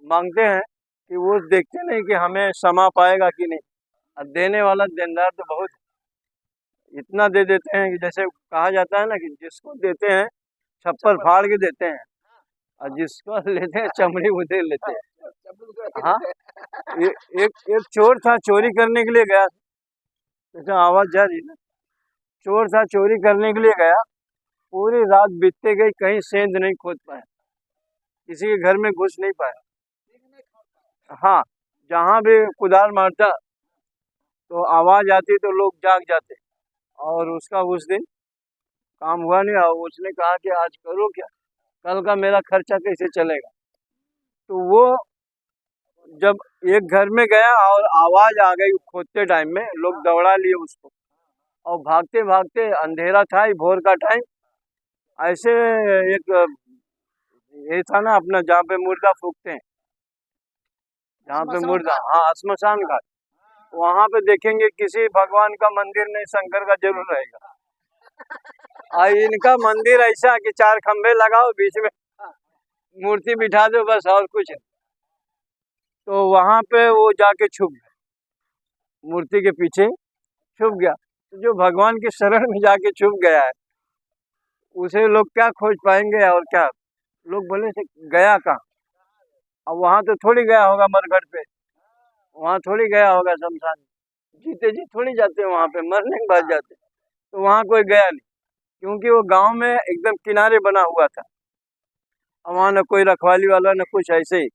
मांगते हैं कि वो देखते नहीं कि हमें समा पाएगा कि नहीं। और देने वाला देनदार तो बहुत इतना दे देते हैं कि जैसे कहा जाता है ना कि जिसको देते हैं छप्पर फाड़ के देते हैं, और जिसको लेते हैं चमड़ी उधेड़ लेते हैं। हाँ, एक चोर था, चोरी करने के लिए गया, तो आवाज जा रही है ना। चोर था, चोरी करने के लिए गया, पूरी रात बीतते गई, कहीं सेंध नहीं खोद पाया, किसी के घर में घुस नहीं पाया। हाँ, जहाँ भी कुदाल मारता तो आवाज आती तो लोग जाग जाते, और उसका उस दिन काम हुआ नहीं। और उसने कहा कि आज करो क्या, कल का मेरा खर्चा कैसे चलेगा। तो वो जब एक घर में गया और आवाज आ गई खोदते टाइम में, लोग दौड़ा लिए उसको, और भागते भागते, अंधेरा था ही, भोर का टाइम, ऐसे एक ये था ना अपना जहाँ पे मुर्दा फूकते हैं, जहाँ पे मुर्दा, हाँ, श्मशान घाट, वहाँ पे देखेंगे किसी भगवान का मंदिर नहीं, शंकर का जरूर रहेगा। और इनका मंदिर ऐसा कि 4 खंभे लगाओ, बीच में मूर्ति बिठा दो, बस, और कुछ नहीं। तो वहां पे वो जाके छुप गया, मूर्ति के पीछे छुप गया। तो जो भगवान के शरण में जाके छुप गया है, उसे लोग क्या खोज पाएंगे, और क्या लोग बोले से गया कहाँ। अब वहां तो थोड़ी गया होगा मरघट पे, वहां थोड़ी गया होगा शमशान, जीते जी थोड़ी जाते हैं वहां पे, मरने के बाद जाते। तो वहां कोई गया नहीं, क्योंकि वो गांव में एकदम किनारे बना हुआ था, और वहां न कोई रखवाली वाला न कुछ, ऐसे ही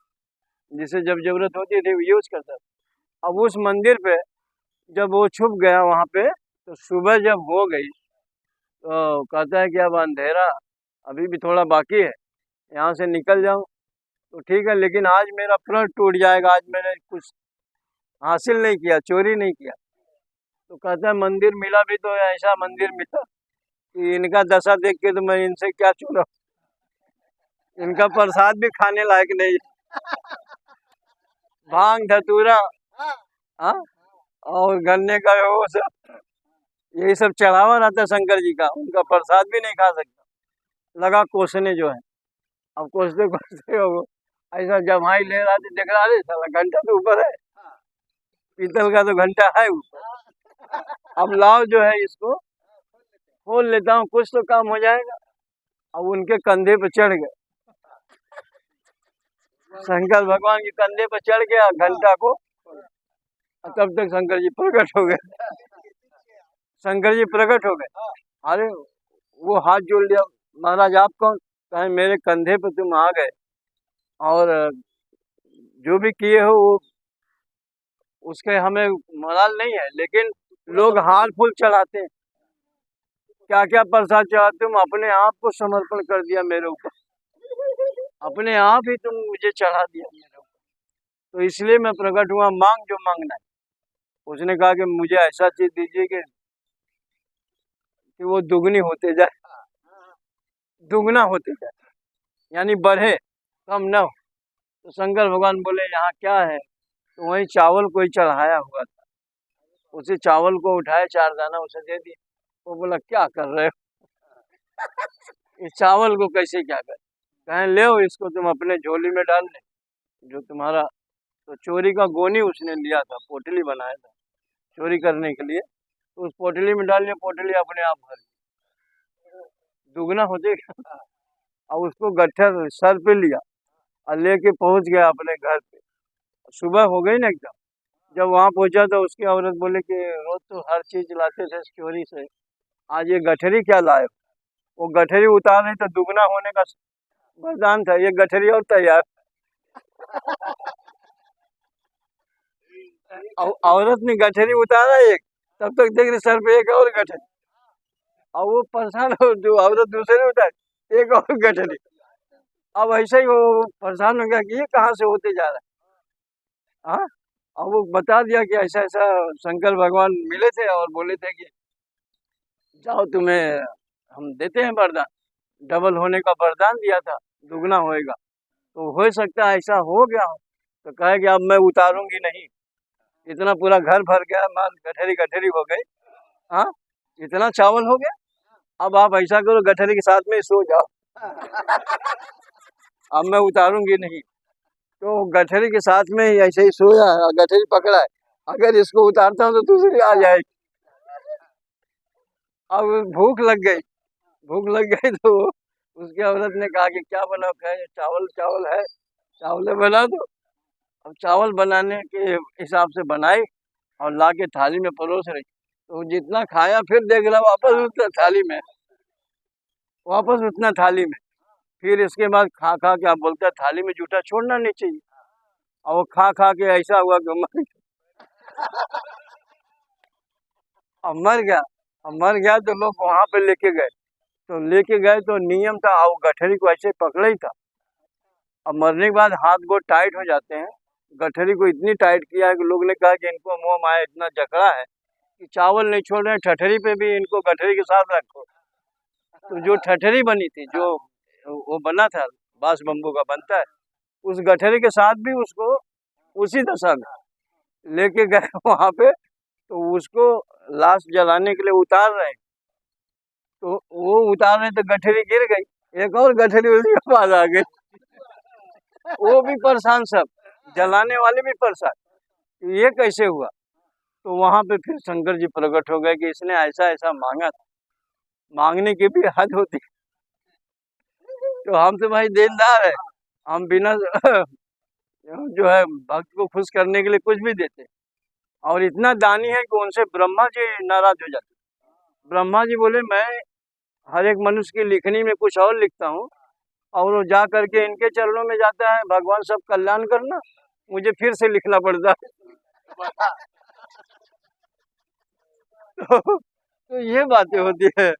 जिसे जब जरूरत होती थी यूज करता था। अब उस मंदिर पे जब वो छुप गया वहां पे, तो सुबह जब हो गई तो कहता है कि अब अंधेरा अभी भी थोड़ा बाकी है, यहाँ से निकल जाऊं तो ठीक है, लेकिन आज मेरा प्रण टूट जाएगा, आज मैंने कुछ हासिल नहीं किया, चोरी नहीं किया। तो कहता है मंदिर मिला भी तो ऐसा मंदिर मिला कि इनका दशा देख के तो मैं इनसे क्या चोरा, इनका प्रसाद भी खाने लायक नहीं, भांग धतूरा, हाँ, और गन्ने का वो सब, यही सब चढ़ावा रहता है शंकर जी का, उनका प्रसाद भी नहीं खा सकता। लगा कोसने जो है, अब कोसते कोसते वो ऐसा जमाई ले रहा था, देख रहा है साला घंटा तो ऊपर है, पीतल का तो घंटा है ऊपर, अब लाओ जो है इसको खोल लेता हूँ, कुछ तो काम हो जाएगा। अब उनके कंधे पे चढ़ गए, शंकर भगवान के कंधे पे चढ़ गया घंटा को, तब तक शंकर जी प्रकट हो गए, शंकर जी प्रकट हो गए। अरे वो हाथ जोड़ लिया, महाराज आप कौन, कहे मेरे कंधे पे तुम आ गए, और जो भी किए हो वो उसके हमें मलाल नहीं है, लेकिन लोग हार फूल चढ़ाते हैं, क्या क्या प्रसाद चढ़ाते, तुम अपने आप को समर्पण कर दिया मेरे ऊपर, अपने आप ही तुम मुझे चढ़ा दिया मेरे ऊपर, तो इसलिए मैं प्रकट हुआ, मांग जो मांगना है। उसने कहा कि मुझे ऐसा चीज दीजिए कि वो दुगनी होते जाए, दुगना होते जाए, यानी बढ़े, कम न हो। तो शंकर भगवान बोले यहाँ क्या है, तो वही चावल कोई चढ़ाया हुआ था, उसी चावल को उठाए, 4 दाना उसे दे दिए। वो बोला क्या कर रहे हो, इस चावल को कैसे क्या कर, कहें ले इसको तुम अपने झोली में डाल ले, जो तुम्हारा, तो चोरी का गोनी उसने लिया था, पोटली बनाया था चोरी करने के लिए, तो उस पोटली में डाल लिया, पोटली अपने आप भर दुगना हो जाएगा। और उसको गट्ठर सर पे लिया और लेके पहुंच गया अपने घर पे। सुबह हो गई ना एकदम, जब वहां पहुंचा तो उसकी औरत बोले कि रोज तो हर चीज लाते थे चोरी से, आज ये गठरी क्या लाए। वो गठरी उतार रही तो दुगना होने का वरदान था, ये गठरी और तैयार। औरत ने गठरी उतारा एक, तब तक देख रहे सर पे एक और गठरी, और वो परेशान हो, जो औरत दूसरे उतार एक और गठरी। अब ऐसे ही वो परेशान हो गया कि ये कहाँ से होते जा रहा है। हाँ, और वो बता दिया कि ऐसा ऐसा शंकर भगवान मिले थे और बोले थे कि जाओ तुम्हें हम देते हैं वरदान, डबल होने का वरदान दिया था, दुगना होएगा। तो हो सकता है ऐसा हो गया हो, तो कहे कि अब मैं उतारूंगी नहीं, इतना पूरा घर भर गया, माल गठरी गठरी हो गई, हाँ, इतना चावल हो गया, अब आप ऐसा करो गठरी के साथ में सो जाओ, अब मैं उतारूंगी नहीं। तो गठरी के साथ में ही ऐसे ही सोया है, गठरी पकड़ा है। अगर इसको उतारता हूँ तो दूसरी आ जाएगी। अब भूख लग गई, भूख लग गई तो उसकी औरत ने कहा कि क्या बना खाए, चावल चावल है, चावल बना दो। अब चावल बनाने के हिसाब से बनाई और ला के थाली में परोस रही। तो जितना खाया फिर देख रहा वापस उतना थाली में, वापस उतना थाली में। फिर इसके बाद खा खा के, आप बोलते हैं थाली में जूठा छोड़ना नहीं चाहिए, और वो खा खा के ऐसा हुआ कि मर अब मर गया। अब मर गया तो लोग वहां पे लेके गए, तो लेके गए तो नियम था, वो गठरी को ऐसे पकड़ा ही था। अब मरने के बाद हाथ गोड़ टाइट हो जाते हैं, गठरी को इतनी टाइट किया है कि लोग ने कहा कि इनको मोह माया इतना जकड़ा है कि चावल नहीं छोड़ रहे, ठठरी पे भी इनको गठरी के साथ रखो। तो जो ठठरी बनी थी, जो वो बना था, बांस बम्बू का बनता है, उस गठरी के साथ भी उसको उसी दशा में लेके गए वहां पे। तो उसको लाश जलाने के लिए उतार रहे, तो वो उतार रहे तो गठरी गिर गई, एक और गठरी उसी के पास आ गई। वो भी परेशान, सब जलाने वाले भी परेशान, ये कैसे हुआ। तो वहां पे फिर शंकर जी प्रकट हो गए कि इसने ऐसा ऐसा मांगा था, मांगने की भी हद होती है। तो हम तो भाई देनदार है, हम बिना जो है भक्त को खुश करने के लिए कुछ भी देते, और इतना दानी है कि उनसे ब्रह्मा जी नाराज हो जाते। ब्रह्मा जी बोले मैं हर एक मनुष्य की लिखनी में कुछ और लिखता हूँ, और वो जा करके इनके चरणों में जाता है, भगवान सब कल्याण करना, मुझे फिर से लिखना पड़ता है। तो ये बातें होती है।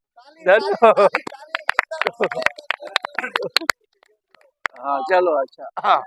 धन्यवाद। हाँ चलो, अच्छा हाँ।